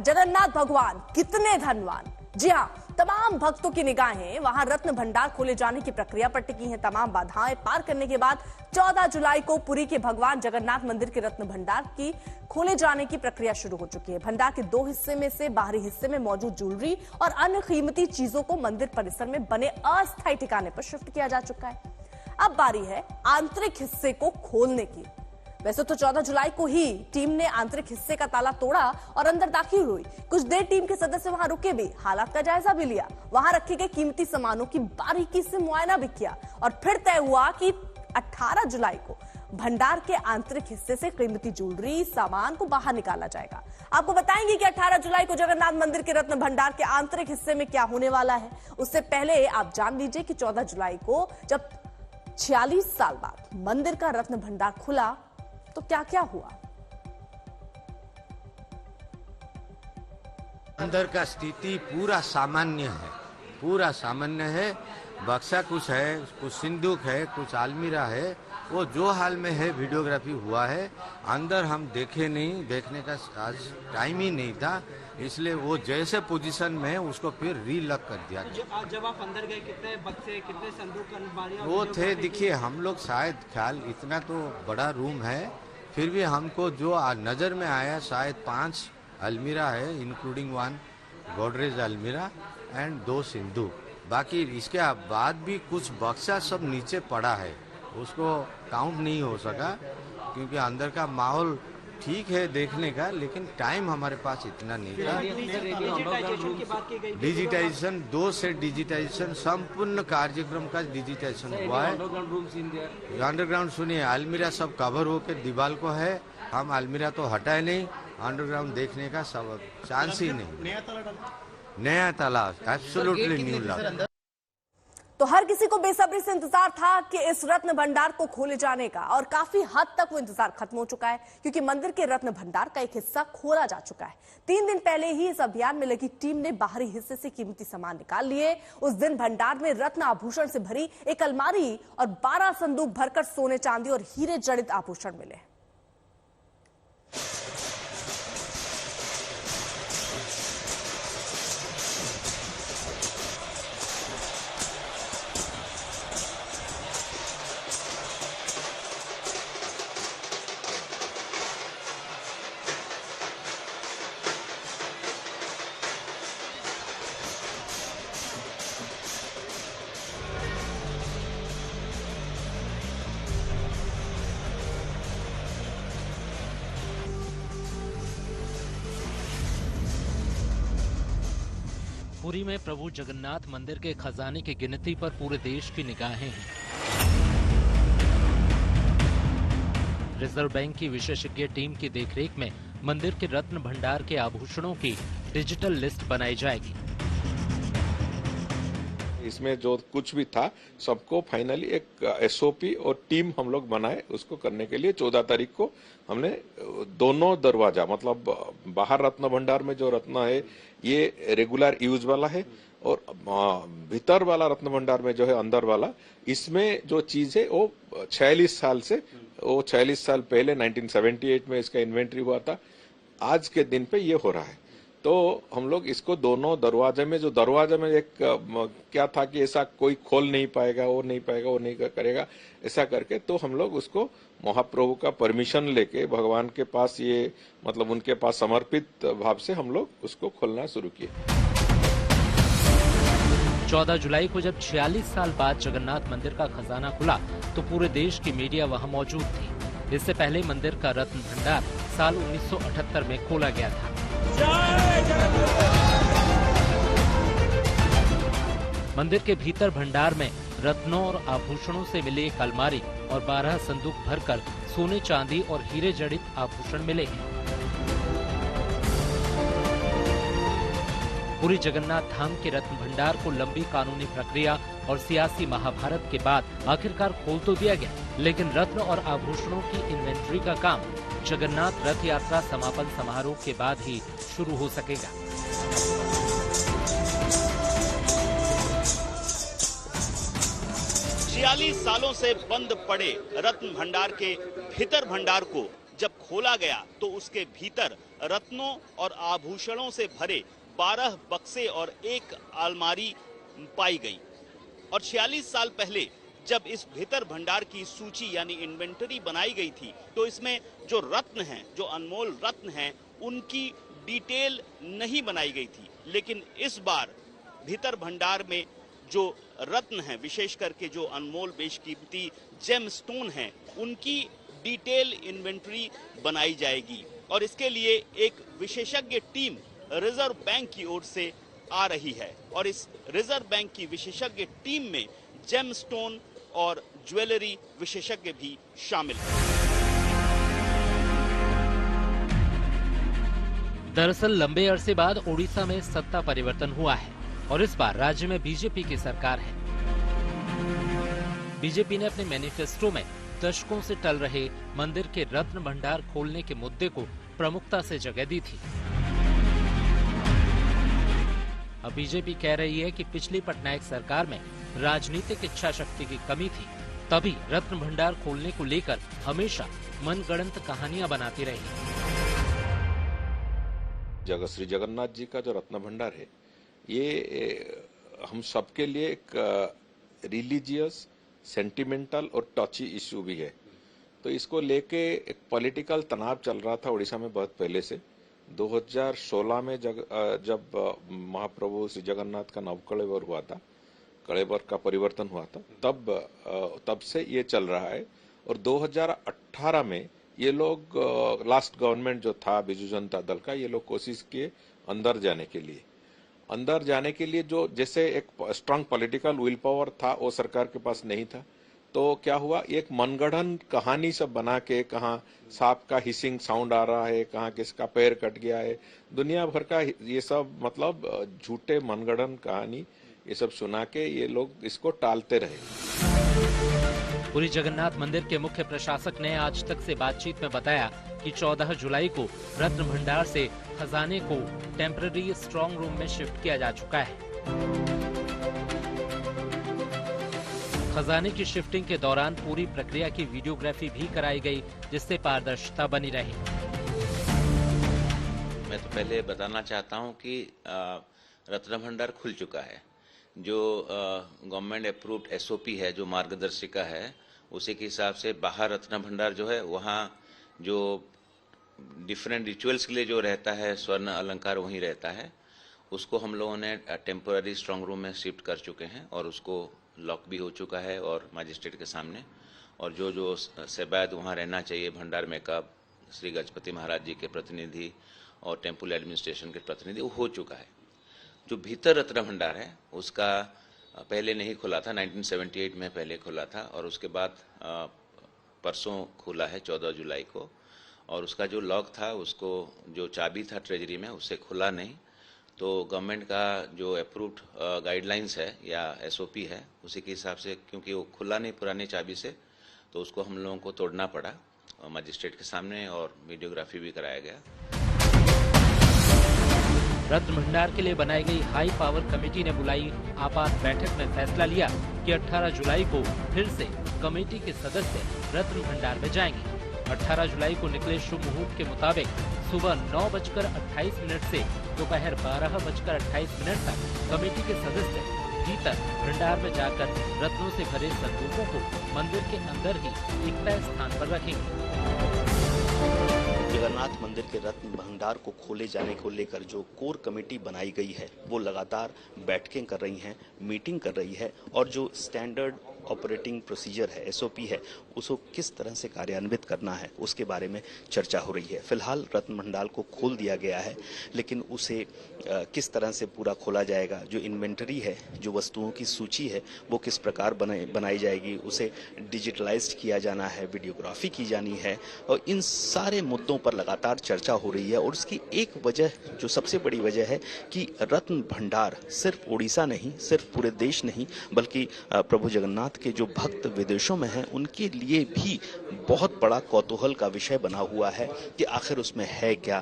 जगन्नाथ भगवान कितने धनवान। जी हां, तमाम भक्तों की निगाहें वहां रत्न भंडार खोले जाने की प्रक्रिया पर टिकी हैं। तमाम बाधाएं पार करने के बाद 14 जुलाई को पुरी के भगवान जगन्नाथ मंदिर के रत्न भंडार की खोले जाने की प्रक्रिया शुरू हो चुकी है। भंडार के 2 हिस्से में से बाहरी हिस्से में मौजूद ज्वेलरी और अन्य कीमती चीजों को मंदिर परिसर में बने अस्थायी ठिकाने पर शिफ्ट किया जा चुका है। अब बारी है आंतरिक हिस्से को खोलने की। वैसे तो 14 जुलाई को ही टीम ने आंतरिक हिस्से का ताला तोड़ा और अंदर दाखिल हुई। कुछ देर टीम के सदस्य वहां रुके भी, हालात का जायजा भी लिया, वहां रखे गए कीमती सामानों की बारीकी से मुआयना भी किया और फिर तय हुआ कि 18 जुलाई को भंडार के आंतरिक हिस्से से कीमती ज्वेलरी सामान को बाहर निकाला जाएगा। आपको बताएंगे कि 18 जुलाई को जगन्नाथ मंदिर के रत्न भंडार के आंतरिक हिस्से में क्या होने वाला है। उससे पहले आप जान लीजिए कि 14 जुलाई को जब 46 साल बाद मंदिर का रत्न भंडार खुला तो क्या क्या हुआ। अंदर का स्थिति पूरा सामान्य है। बक्सा कुछ है, कुछ सिंदूक है, कुछ अलमीरा है, वो जो हाल में है वीडियोग्राफी हुआ है। अंदर हम देखे नहीं, देखने का आज टाइम ही नहीं था, इसलिए वो जैसे पोजीशन में है उसको फिर रीलॉक कर दिया। जब आप अंदर गए कितने बक्से, कितने संदूक, अलमारियां वो थे? देखिए, हम लोग शायद ख्याल, इतना तो बड़ा रूम है, फिर भी हमको जो नज़र में आया शायद 5 अलमीरा है, इंक्लूडिंग 1 गोदरेज अलमीरा एंड 2 सिंदूक। बाकी इसके बाद भी कुछ बक्सा सब नीचे पड़ा है, उसको काउंट नहीं हो सका क्योंकि अंदर का माहौल ठीक है देखने का, लेकिन टाइम हमारे पास इतना नहीं था। डिजिटाइजेशन 2 से डिजिटाइजेशन संपूर्ण कार्यक्रम का डिजिटाइजेशन हुआ है। अंडरग्राउंड सुनिए, अलमीरा सब कवर होकर दीवार को है, हम अलमीरा तो हटाए नहीं, अंडरग्राउंड देखने का सब चांस ही नहीं। नया ताला एब्सोल्युटली न्यू लॉक। तो हर किसी को बेसब्री से इंतजार था कि इस रत्न भंडार को खोले जाने का, और काफी हद तक वो इंतजार खत्म हो चुका है क्योंकि मंदिर के रत्न भंडार का एक हिस्सा खोला जा चुका है। 3 दिन पहले ही इस अभियान में लगी टीम ने बाहरी हिस्से से कीमती सामान निकाल लिए। उस दिन भंडार में रत्न आभूषण से भरी एक अलमारी और 12 संदूक भरकर सोने, चांदी और हीरे जड़ित आभूषण मिले। पुरी में प्रभु जगन्नाथ मंदिर के खजाने की गिनती पर पूरे देश की निगाहें हैं। रिजर्व बैंक की विशेषज्ञ टीम की देखरेख में मंदिर के रत्न भंडार के आभूषणों की डिजिटल लिस्ट बनाई जाएगी। इसमें जो कुछ भी था सबको फाइनली एक एसओपी और टीम हम लोग बनाए, उसको करने के लिए 14 तारीख को हमने दोनों दरवाजा, मतलब बाहर रत्न भंडार में जो रत्न है ये रेगुलर यूज वाला है, और भीतर वाला रत्न भंडार में जो है अंदर वाला, इसमें जो चीज है वो 46 साल पहले 1978 में इसका इन्वेंट्री हुआ था। आज के दिन पे ये हो रहा है। तो हम लोग इसको दोनों दरवाजे में, जो दरवाजे में एक क्या था कि ऐसा कोई खोल नहीं पाएगा, वो नहीं पाएगा, वो नहीं करेगा, ऐसा करके तो हम लोग उसको महाप्रभु का परमिशन लेके भगवान के पास, ये मतलब उनके पास समर्पित भाव से हम लोग उसको खोलना शुरू किए। 14 जुलाई को जब 46 साल बाद जगन्नाथ मंदिर का खजाना खुला तो पूरे देश की मीडिया वहां मौजूद थी। इससे पहले मंदिर का रत्न भंडार साल 1978 में खोला गया था। मंदिर के भीतर भंडार में रत्नों और आभूषणों से मिली एक अलमारी और 12 संदूक भरकर सोने, चांदी और हीरे जड़ित आभूषण मिले हैं। पुरी जगन्नाथ धाम के रत्न भंडार को लंबी कानूनी प्रक्रिया और सियासी महाभारत के बाद आखिरकार खोल तो दिया गया, लेकिन रत्न और आभूषणों की इन्वेंट्री का काम जगन्नाथ रथ यात्रा समापन समारोह के बाद ही शुरू हो सकेगा। 46 सालों से बंद पड़े रत्न भंडार के भीतर भंडार को जब खोला गया तो उसके भीतर रत्नों और आभूषणों से भरे 12 बक्से और एक अलमारी पाई गई। और 46 साल पहले जब इस भीतर भंडार की सूची यानी इन्वेंटरी बनाई गई थी तो इसमें जो रत्न हैं, जो अनमोल रत्न हैं, उनकी डिटेल नहीं बनाई गई थी। लेकिन इस बार भीतर भंडार में जो रत्न हैं, विशेष करके जो अनमोल बेशकीमती जेम स्टोन हैं, उनकी डिटेल इन्वेंटरी बनाई जाएगी। और इसके लिए एक विशेषज्ञ टीम रिजर्व बैंक की ओर से आ रही है और इस रिजर्व बैंक की विशेषज्ञ टीम में जेम स्टोन और ज्वेलरी विशेषज्ञ भी शामिल हैं। दरअसल लंबे अरसे बाद ओडिशा में सत्ता परिवर्तन हुआ है और इस बार राज्य में बीजेपी की सरकार है। बीजेपी ने अपने मैनिफेस्टो में दशकों से टल रहे मंदिर के रत्न भंडार खोलने के मुद्दे को प्रमुखता से जगह दी थी। अब बीजेपी कह रही है कि पिछली पटनायक सरकार में राजनीतिक इच्छा शक्ति की कमी थी, तभी रत्न भंडार खोलने को लेकर हमेशा मनगढ़ंत कहानियां बनाती रही। श्री जगन्नाथ जी का जो रत्न भंडार है, ये हम सबके लिए एक रिलीजियस, सेंटिमेंटल और टची इश्यू भी है। तो इसको लेके एक पॉलिटिकल तनाव चल रहा था उड़ीसा में बहुत पहले से। 2016 में जब महाप्रभु श्री जगन्नाथ का नवकलेवर हुआ था, कलेवर का परिवर्तन हुआ था, तब से ये चल रहा है। और 2018 में ये लोग लास्ट गवर्नमेंट जो था बीजू जनता दल का, ये लोग कोशिश किए अंदर जाने के लिए जो जैसे एक स्ट्रांग पॉलिटिकल विल पावर था वो सरकार के पास नहीं था। तो क्या हुआ, एक मनगढ़ंत कहानी सब बना के, कहाँ सांप का हिसिंग साउंड आ रहा है, कहाँ किसका पैर कट गया है, दुनिया भर का ये सब मतलब झूठे मनगढ़ंत कहानी ये सब सुना के ये लोग इसको टालते रहे। पुरी जगन्नाथ मंदिर के मुख्य प्रशासक ने आज तक से बातचीत में बताया कि 14 जुलाई को रत्न भंडार से खजाने को टेम्पररी स्ट्रांग रूम में शिफ्ट किया जा चुका है। खजाने की शिफ्टिंग के दौरान पूरी प्रक्रिया की वीडियोग्राफी भी कराई गई, जिससे पारदर्शिता बनी रही। मैं तो पहले बताना चाहता हूं कि रत्न भंडार खुल चुका है। जो गवर्नमेंट अप्रूव्ड एसओपी है, जो मार्गदर्शिका है, उसी के हिसाब से बाहर रत्न भंडार जो है वहाँ जो डिफरेंट रिचुअल्स के लिए जो रहता है स्वर्ण अलंकार वहीं रहता है, उसको हम लोगों ने टेम्पोररी स्ट्रांग रूम में शिफ्ट कर चुके हैं और उसको लॉक भी हो चुका है और मजिस्ट्रेट के सामने। और जो सेवायत वहाँ रहना चाहिए भंडार में, कब श्री गजपति महाराज जी के प्रतिनिधि और टेम्पल एडमिनिस्ट्रेशन के प्रतिनिधि, वो हो चुका है। जो भीतर रत्न भंडार है उसका पहले नहीं खुला था, 1978 में पहले खुला था और उसके बाद परसों खुला है 14 जुलाई को। और उसका जो लॉक था, उसको जो चाबी था ट्रेजरी में, उससे खुला नहीं। तो गवर्नमेंट का जो अप्रूव्ड गाइडलाइंस है या एसओपी है, उसी के हिसाब से, क्योंकि वो खुला नहीं पुरानी चाबी से, तो उसको हम लोगों को तोड़ना पड़ा मजिस्ट्रेट के सामने और वीडियोग्राफी भी कराया गया। रत्न भंडार के लिए बनाई गई हाई पावर कमेटी ने बुलाई आपात बैठक में फैसला लिया कि 18 जुलाई को फिर से कमेटी के सदस्य रत्न भंडार में जाएंगे। 18 जुलाई को निकले शुभ मुहूर्त के मुताबिक सुबह 9:28 से दोपहर 12:28 तक कमेटी के सदस्य भीतर भंडार में जाकर रत्नों से भरे संदूकों को मंदिर के अंदर ही एक तय स्थान पर रखेंगे। जगन्नाथ मंदिर के रत्न भंडार को खोले जाने को लेकर जो कोर कमेटी बनाई गई है, वो लगातार बैठकें कर रही हैं, मीटिंग कर रही है और जो स्टैंडर्ड ऑपरेटिंग प्रोसीजर है, एसओपी है, उसको किस तरह से कार्यान्वित करना है, उसके बारे में चर्चा हो रही है। फिलहाल रत्न भंडार को खोल दिया गया है, लेकिन उसे किस तरह से पूरा खोला जाएगा, जो इन्वेंटरी है, जो वस्तुओं की सूची है, वो किस प्रकार बनाई जाएगी, उसे डिजिटलाइज्ड किया जाना है, वीडियोग्राफी की जानी है, और इन सारे मुद्दों पर लगातार चर्चा हो रही है। और उसकी एक वजह, जो सबसे बड़ी वजह है कि रत्न भंडार सिर्फ उड़ीसा नहीं, सिर्फ पूरे देश नहीं, बल्कि प्रभु जगन्नाथ के जो भक्त विदेशों में हैं, उनके लिए भी बहुत बड़ा कौतूहल का विषय बना हुआ है कि आखिर उसमें है क्या।